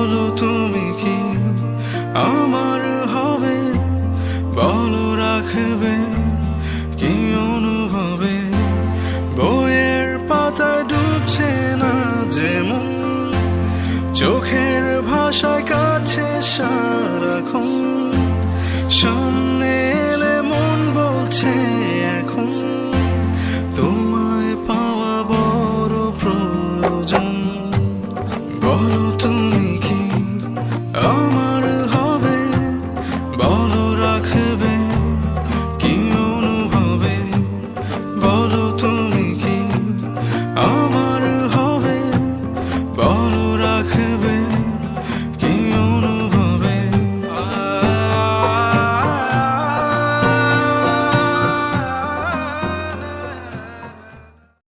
বলো তুমি কি আমার হবে, বলো রাখবে কি অনুভবে। বইয়ের পাতায় ডুবছে না যেমন, চোখের ভাষায় কাছে সারাক্ষণ। সামনে এলে মন বলছে এখন